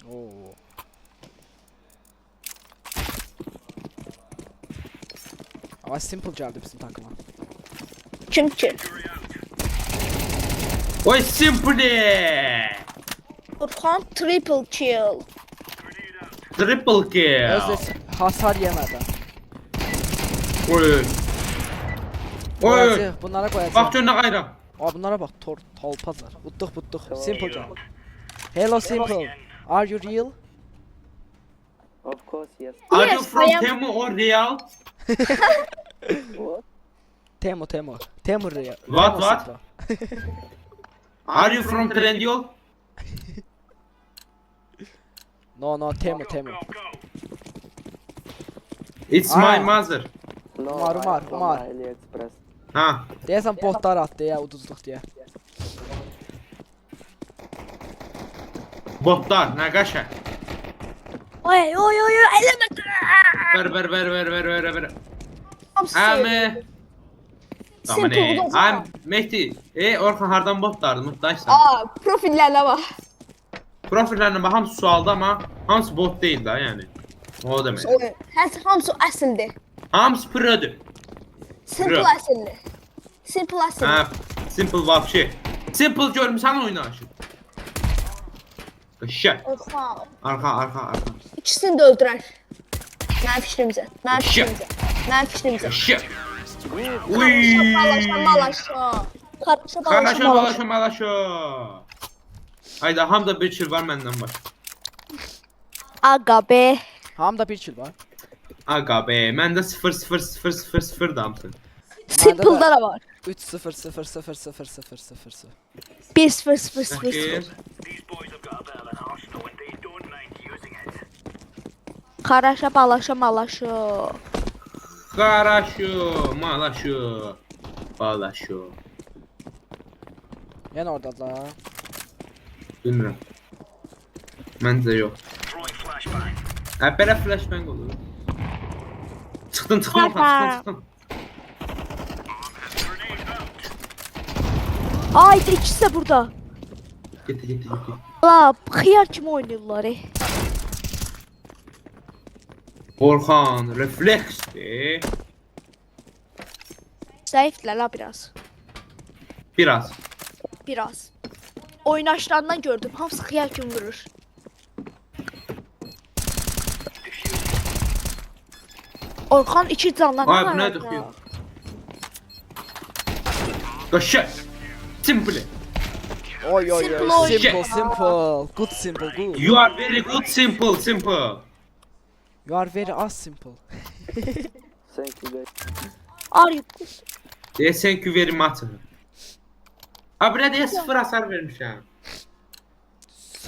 Oo. Ama simple geldi bizim takıma. Çünkü Oy simple. Orhan triple kill. Triple kill. Özde hasar yemeden. Oy. Oy. Koyacağız, bunlara koyacağız. Bak gör ne qayra. Aa bunlara bak, tolpazlar. Uttuk. Simple can. Hello Simple. Are you real? Of course, yes. Are you Yes, from I am. Temu or Real? What? Temo. Temo real. What, Temo what? Simple. Are you from Trendyol? No, Temo. It's Ah. my mother. No, Umar, I Umar, am from Umar. AliExpress. Ha. Deyəsən botlar attı ya, uduzluq diye. Botlar ne kaşa? Oy elemetre. Ver. Hamsi. Ame. Tamam Simple ne? uduzluq. Am Mehdi. Orhan hardan botlardı mutlaysan. Aa, profillerine bak. Profillerine bak hamısı sualdı ama hamısı bot değil da yani. O demek. Hamsi əsildir. Hamısı pro'dur. Simple Bro. əsildir. Simple əsildir. Ha. Simple vapşi. Simple görmüsən oynaşı. Kaşa. Orhan. Arka. İkisini de öldürər. Mənim fikrimcə. Kaşa. Malaşa. Karışa Malaşo. Hayda hamda bir çil var məndən baş. Aga be. Hamda bir kill var. Aga be, məndə 0 damsın. Simple'da da var. 3-0-0-0-0-0-0. 1-0-0-0. Karaşa balaşa malaşa. Хорошо, Malaşo. Yəni oradadılar. Bilmirəm. Məncə yox. Belə flashbang olur. Çıxdın. Haydi ikisi de burada. Getdi. La xiyar kimi oynayırlar. Orxan, refleksdir. Zayıflar la biraz. Biraz. Oynaşlarından gördüm. Hamısı xiyar kimi vurur. Orhan 2 canla Ay, bu nədir ki? Qaşa. Simple. Oy. Simple oyun. Simple. Good simple. You are very good simple. You are very as simple. Thank you, guys. Are you? Thank you very much. Ha buraya diye 0 hasar vermişəm.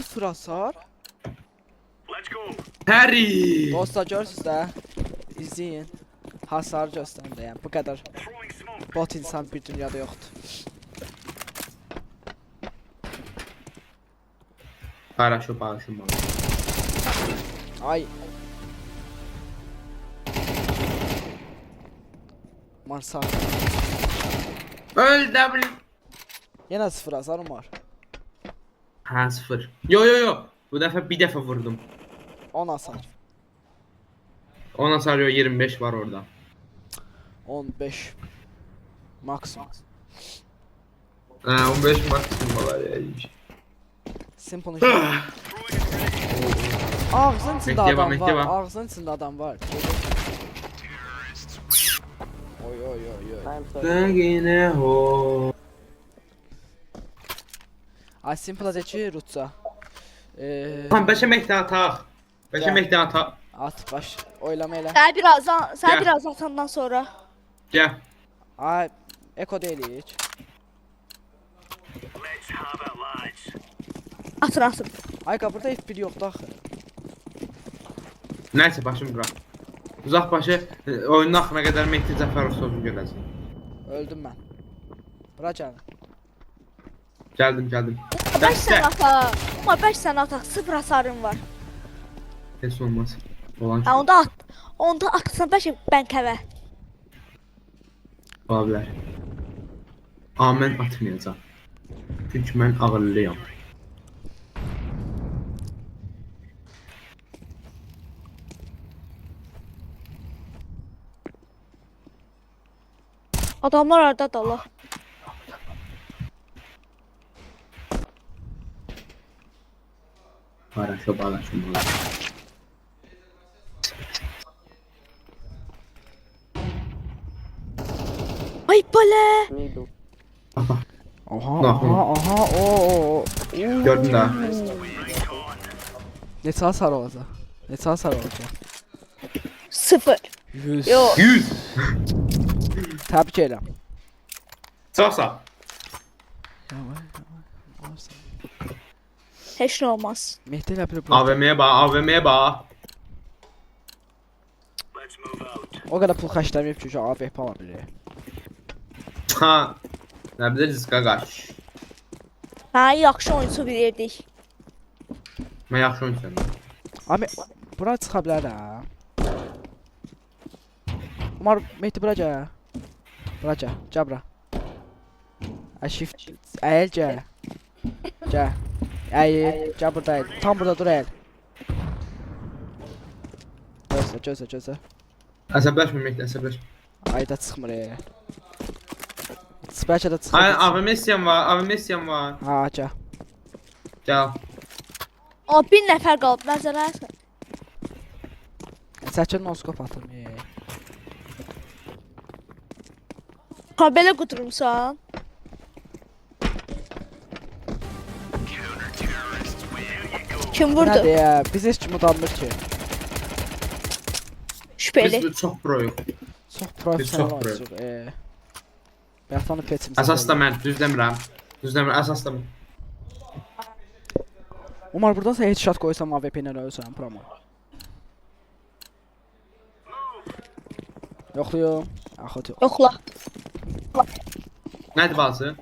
0 hasar. Harry. Dostlar görürsünüz də. İzləyin. Hasar göstərim yəni. Bu qədər bot insan bir dünyada yoxdur. Хорошо. Ay. Marsa. Öldüm. Yenə 0 hasarım var. Ha 0. Yo. Bu dəfə bir dəfə vurdum. 10 hasar. 10 hasar yo 25 var orada. 15. Maksimum. Ha 15 maksimum var ya. Simple şey. Ağzın içində Mehdiye adam Mehdiye var. var. Ağzın içində adam var. Oy. I'm sorry. Dagine ho. Ay simple de ki Rutsa. Tam beşe mehdi ataq. Beşe Ya. mehdi ataq. At baş. Oylama elə. Sen Gel. biraz atandan sonra. Gəl. Ay eko deyilik. Atın. Ay burada F1 yoxdur axı. Nəysə başım bura. Uzaq başı oyunun axırına qədər Mehdi Cəfərov sözünü görəcək. Öldüm mən. Bura gəlin. Gəldim. 5 sen ata. Ama 5 sen ata. 0 hasarın var. Heç olmaz. Olan Ha, onda at. Onda atsan bəlkə bənkəvə. ola bilər. Amma mən atmayacağam. Çünki mən ağıllıyam. Adamlar arada dala. Хорошо, балашım. Ay bale. Middle. Aha, Nakım. aha, o. Gördün də. Neçə hasar olacaq? Neçə hasar olacaq? 0. 100. Yo. 100. Təbrik edirəm. Çox sağ. Heç nə olmaz. Mehdi ilə bir AVM'ye bax, AVM'ye bax. o qədər pul xərcləməyib ki, AWP ala bilir. Ha. Nə bilir riska qaç. Hə, yaxşı oyunçu bilirdik. Mən yaxşı oynayacağam. Abi, bura çıxa bilər ha. Umar, Mehdi bura gəl. Bura gəl, gəl bura. Shift, əyil gəl. Gəl. Əyil, gəl burada əyil. Tam burada dur əyil. Gözlə, gözlə. Əsəbləşmə Mehdi, əsəbləşmə. Ayda çıxmır Bəlkə də çıxır. Ay, AVM istəyən var, AVM istəyən var. Ha, gəl. Gəl. Amma bir nəfər qalıb, nəzərə alsan. Səkin noskop atım. Ha, belə quturumsan. Kim vurdu? Nədir ya? Biz heç kim udanmır ki. Şübheli. Biz çox proyuq. Çox professional çox oyuncuq. Bəxtanı petimiz. Əsas da mən, düz demirəm. Düz demirəm, əsas da mən. Umar buradansa headshot qoysam AWP ilə ölsəm promo. Yoxluyum. Axıt yox. Yoxla. Nədir balası?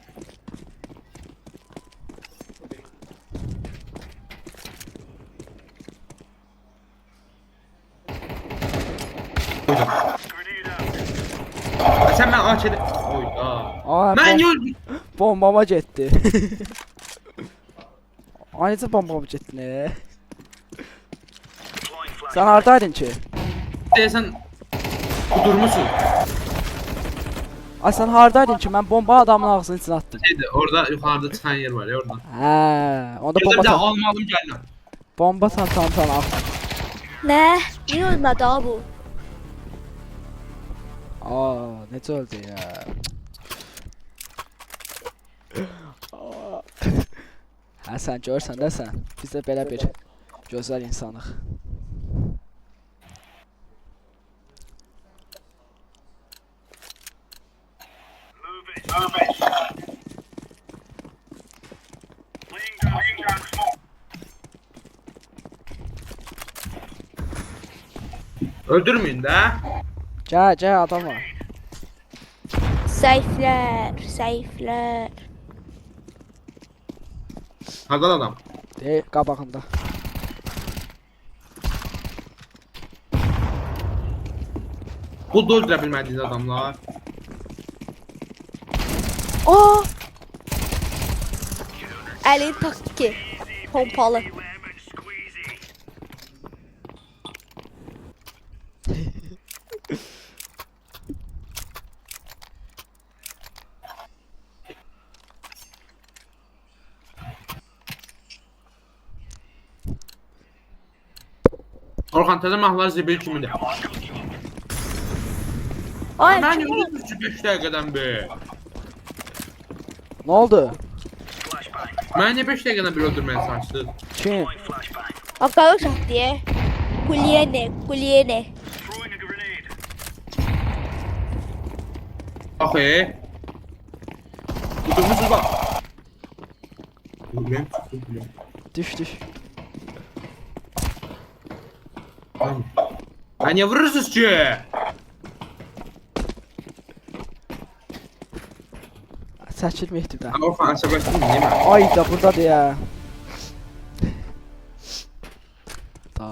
Sən mən AK'də... Oyda. Aa, Mən öldüm. bombama getdi. Ay necə bombama getdi ne? Sən hardaydın ki? Deyəsən... Qudurmusun. Ay sən hardaydın ki? Mən bomba adamın ağzının içine attım. Şeydi, orada yuxarıda çıxan yer var ya, orada. Hə, onda Gözüm bomba də tam. almalım gəlməm. Bomba tam al. Nə? Niyə ölmədi ha bu? Aa, necə öldü ya? Hə sən görsən də sən. Biz də belə bir gözəl insanıq. Öldürməyin də. Gəl, adam var. Seyflər. Hardan adam? De, qabağında. Bu da öldürə bilmədiniz adamlar. Aa! Əlin taktiki. Pompalı. Orxan təzə mahlar zibil kimidir. Ay, Mən kim o? öldüm 5 dəqiqədən bir. Nə oldu? Mən niyə 5 dəqiqədən bir öldürməyə çalışdın? Kim? Bakalım şart diye. Kulyene. Bax Qudurmuşuz bax. Düş. Mən niyə vurursunuz ki? Çəkil Mehdi'dən. Orxan əsəbləşdin mi? Niyə mən? Ay da buradadır ya. Da.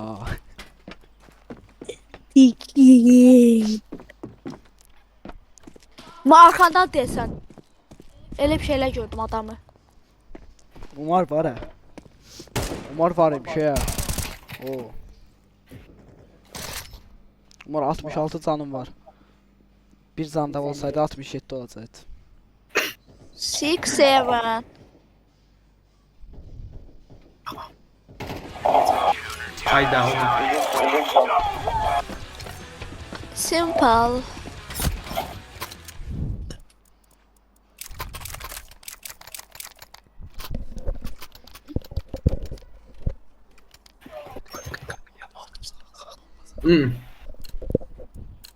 Ma arkandan desen. Öyle bir şeyler gördüm adamı. Umar var ha. Umar var bir şey ya. Oo. Umar 66 canım var. Bir can da olsaydı 67 olacaktı. 6-7. Hayda oğlum. Simple.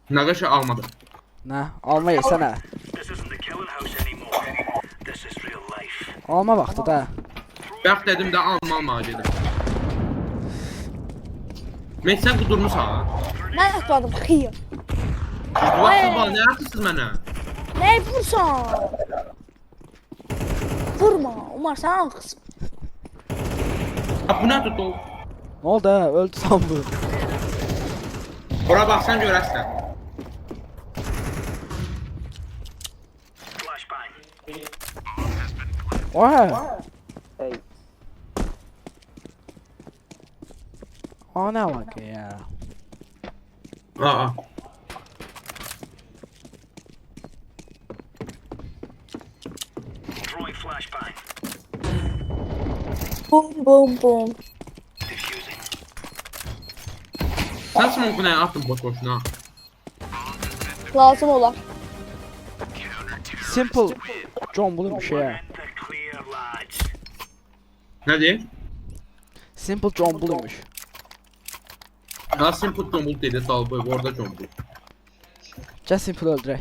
Nagaşı almadı. Ne? Alma yesene. Alma vakti da. Bax dedim də almam gedim. Mehdi sən qudurmusan ha? Mən atmadım xıyım. Vaxtı bana, nə yapırsınız mənə? Ne vursan? Vurma. Umar sen haklısın. Ha, bu nə tutdu? Ne oldu ha? Öldü san bu. Ora baxsan görərsən. Oha. Hey. O ne bak ya. Aa. Bum bum bum. Sən smoke nə atdın boş boşuna? Lazım olan. Simple. John bulun bir şey ya. Nə deyir? Simple John bulunmuş. Ha, simple tombul dedi, salbı, orada tombul. Gel Simple öldürək.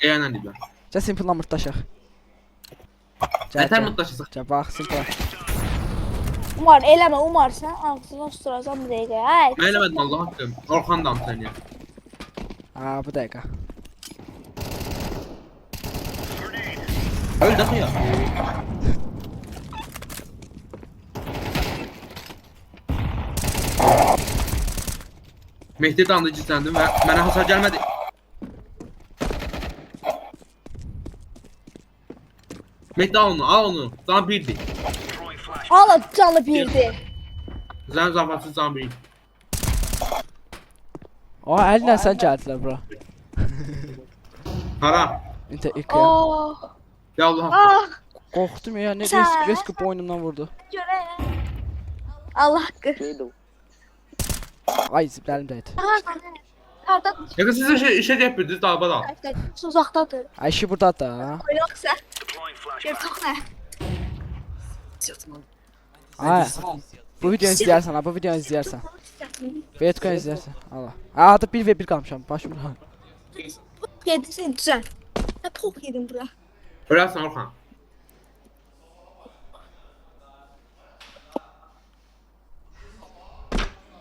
Yəni deyirlər. Gel Simple'la mırtlaşaq. Nətər mutlaşısıq? Gel bak Simple. Umar eleme Umar sen ağzını osturasan bir dakika. Hey. Mən eləmədim Allah haqqım. Orxan da səni. Ha bu dakika. Öl də ya. Mehdi dandı gizləndim və mənə hasar gəlmədi. Mehdi al onu, Can birdi. Hala canlı birdi. Zən zafatsız can bir. O eline sen geldilər bura. Hara? İnte ilk ya. Oh. Ya Allah. Ah. Korktum ya ne Sen- risk boynumdan vurdu. Göre. Allah hakkı. Middle. Ay ziplerimdeydi. Karda Ya siz işe yapırdınız dalba dal. uzaktadır. Ay işi burada da. Yoksa. Bir çok ne? Ha. Bu videoyu izlersen ha bu videoyu izlersen. Bitcoin izlersen. Allah. Aa hatta 1v1 kalmışam başım. Yedin sen güzel. Ne pok yedin bura. Ölərsən Orxan.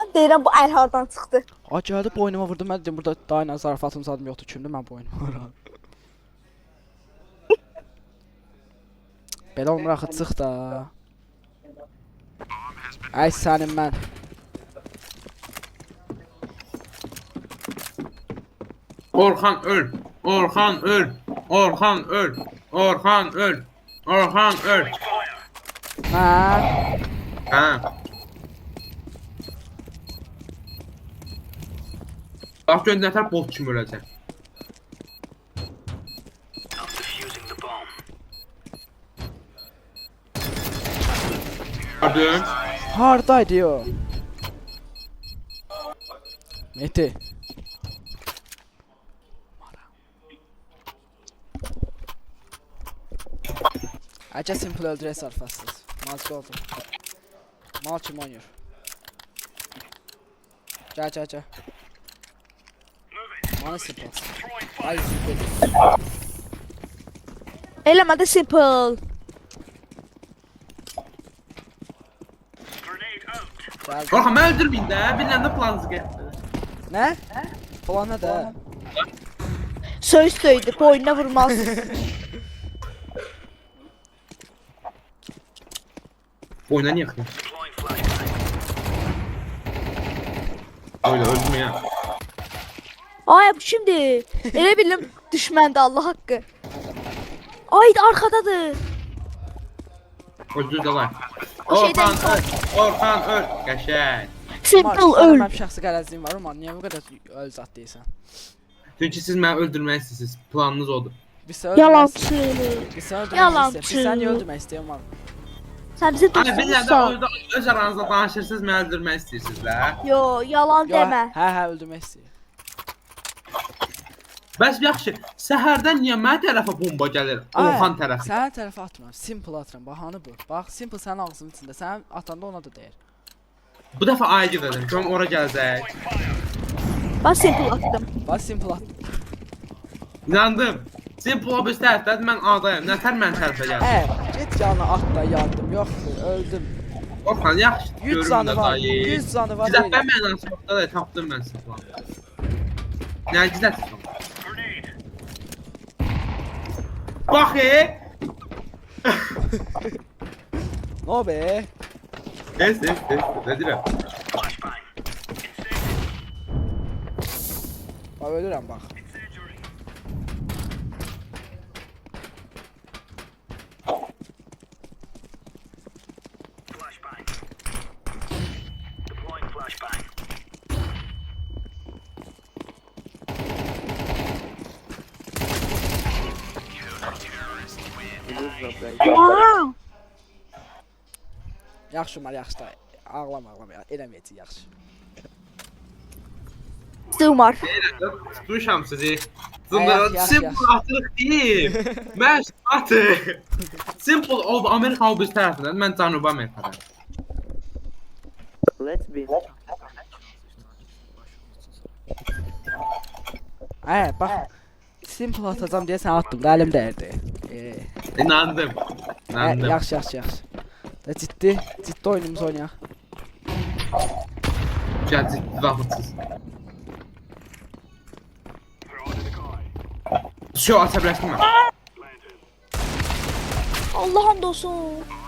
Ben deyirəm bu el hardan çıxdı. Aa geldi boynuma vurdu ben dedim burada daha yine zarafatım zadım yoktu kimdi ben boynuma vuram. Belə olmur axı çıx da. Ay sənin mən. Orxan öl. Orxan öl. Orxan öl. Orxan öl. Orxan öl. Mən. Hə. Bax gör nətər bot kimi öləcək. Gördün? Hardaydı o. Mehdi. Acı simple öldürə sarfasız. Mal oldu. Mal kim oynuyor? Gel. Mal simple. Ay simple. Eləmə də simple. Gel. Orxan mən öldürməyin də, bilən də planınızı gətirin. Ne? Falan ne de? Söz söydü, boynuna vurmalısın. Oyuna niye yakın? Öyle öldüm ya. Ay bu şimdi. Elə bildim düşməndi Allah haqqı. Ay arkadadır. Öldür də lan. O şeydən Orxan öl. Orxan öl. Qəşəng. Simple Umar, öl. mənim şəxsi qərəzliyim var Umar. Niyə bu qədər öl zat deyirsən? Çünki siz məni öldürmək istəyirsiniz. Planınız odur. Biz səni öldürmək Yalancı. Biz səni öldürmək Yalancı. istəyir. Biz səni öldürmək istəyir Umar. Sən bizi Hani bir də dostumsan. orada öz aranızda danışırsınız, məni öldürmək istəyirsiniz də. Yo, yalan Yo, demə. hə, öldürmək istəyir. Bəs yaxşı, səhərdən niyə mənə tərəfə bomba gəlir? Orxan tərəfə. Sənin tərəfə atmıram. Simple atıram. Bahanı bu. Bax, simple sənin ağzının içində. Sən atanda ona da deyir. Bu dəfə A'ya gedelim. Görüm ora gələcək. Bax simple attım. Bax, simple at. İnandım. Simple o biz tərəfdədir, mən A'dayım. Nətər mən tərəfə gəldim? Get yanına at da yandım. Yoxdur, öldüm. Orxan, yaxşı 100 görüm canı də var. dayı. 100 canı var. Gizlətmə deyil. mənası yoxda da tapdım mən Simple. Nə gizlətdim? Bax No be. Des. Ne deyirəm? Bax, ölürəm bax. Wow. Yaxşı Umar, yaxşı da. Ağlama. Eləməyəcək yaxşı. Umar. Tutmuşam sizi. Ayak, Zındara yak, Simple yak. atırıq deyil. Mən atı. Simple o Amerika o biz tərəfindən, mən Cənubi Amerikadayım. Let's be. Bax. Simple atacam deyə sən attım da əlim dəyirdi. İnandım. İnandım. Yaxşı. Da ciddi oyunumuzu oynayaq. Ciddi vaxtsız. Şu əsəbləşdim mən. Allah'ın dostu.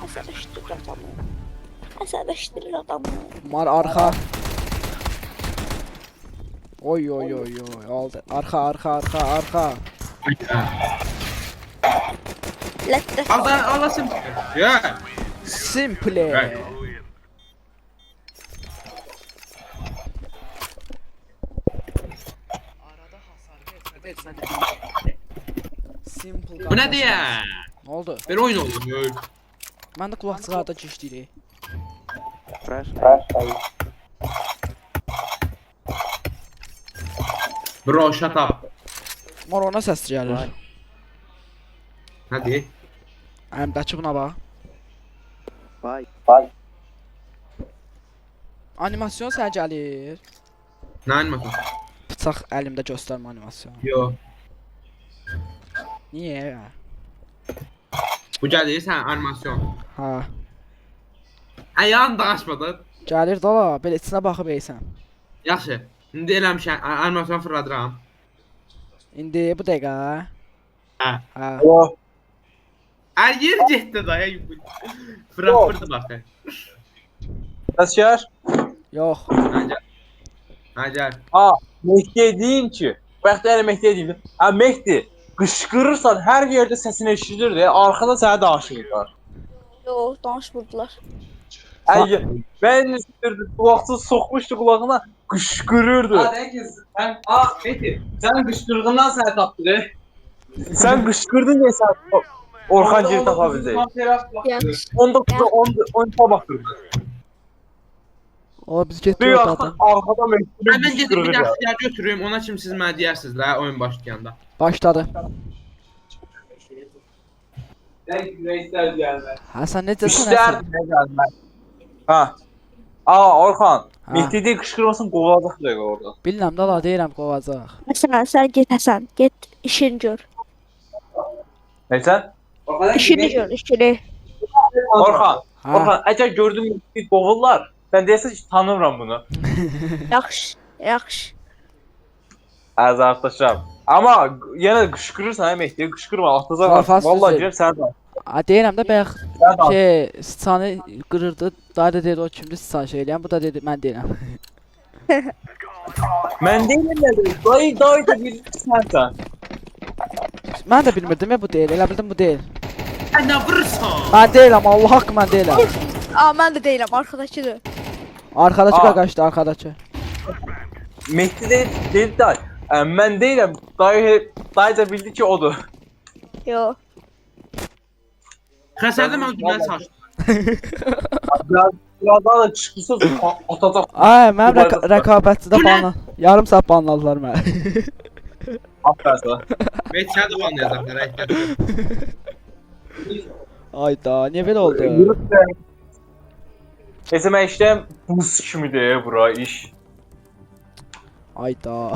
Əsəbləşdirir adamı. Əsəbləşdirir adamı. Umar arxa. Oy. Aldı. Arxa. Lətdə. Allah Simple. Ya. Simple. Right. Simple. Bu nə deyə? Nə oldu? Bir oyun oldu. Mən də qulaqçılarda keçdirik. Fresh. Bro, shut up. Umar ona səs gəlir. Hadi. Əlimdəki buna bax. Bye. Animasyon sənə gəlir. Nə animasyon? Bıçaq əlimdə göstərmə animasyon. Yo. Niyə? Bu gəlir sən animasyon. Ha. Ayağın danışmadın. Gəlir da belə içinə baxıb eysən. Yaxşı. İndi eləmişəm, animasyon fırladıram. İndi bu dəqiqə. Hə. Ha. Hər yer getdi da. Frankfurt'a baxın. Asker. Yox. Gəl. Mehdi'ye deyin ki. Bak da Mehdi'ye deyin. Ha Mehdi. Kışkırırsan her yerde sesini eşitir de arkada sana danışırlar. Yo, danışmırdılar. Ay, ben kulaklığı sokmuştu kulağına kışkırırdı. Sen Mehdi, sen kışkırığından sana taptı de. Sen kışkırdın diye sen Orhan Gil tapabilecek. Yaxşı. 10'da bakırdı. O biz getdik Duyuyor ortadan. arkada Mehdi'ye Mən gedim bir kışkırır ya. dəstəyə götürüyorum. Ona kim siz mənə deyərsiniz la oyun başlayanda. Başladı. Sen reisler gelme. Ha sən necəsən? İşler ne gelmez. Ha. Orhan. Ha. Mehdi değil kışkırmasın kovaladık da orada. Bilmirəm də la deyirəm qovacaq. Sen git Hasan. Git işini gör. Neyse? İşini gör, işini. Orhan. Ha. Orhan eğer gördüğüm bir kovullar. Ben deyəsən ki tanımıram bunu. Yaxşı. Az arkadaşım. Ama yine kışkırırsan Mehdi'ye kışkırma. Atacağım. Zarfaz Vallahi sözü. girip sen de. Ha deyirəm də bayaq Sen de. sıçanı qırırdı. Dayı da dedi o kimdir sıçan şey eləyən. Bu da dedi mən deyirəm. Ben değilim dedim. Dayı da bir sen. Mən də bilmirdim ya bu deyil. Elə bildim bu deyil. Sən nə vurursan? Mən deyiləm, Allah haqqı mən deyiləm. Aa mən də deyiləm, arkadaşıdır. Arkadakı Aa. qaçdı, arkadakı. Mehdi deyil day. Mən deyirəm, dayı da bildi ki odur. Yo. Xəsərdə mən öldürməyə çalışdım. Birazdan da çıxırsız atacaq. Ay, mənim Yuvarlaq. rəqabətçidə banla. Yarım saat banladılar məni. Aferin sana. Mehdi sən də banlayacaqlar. Ayda, niyə belə oldu? Mesela işlem buz kimidir bura iş. Ayda.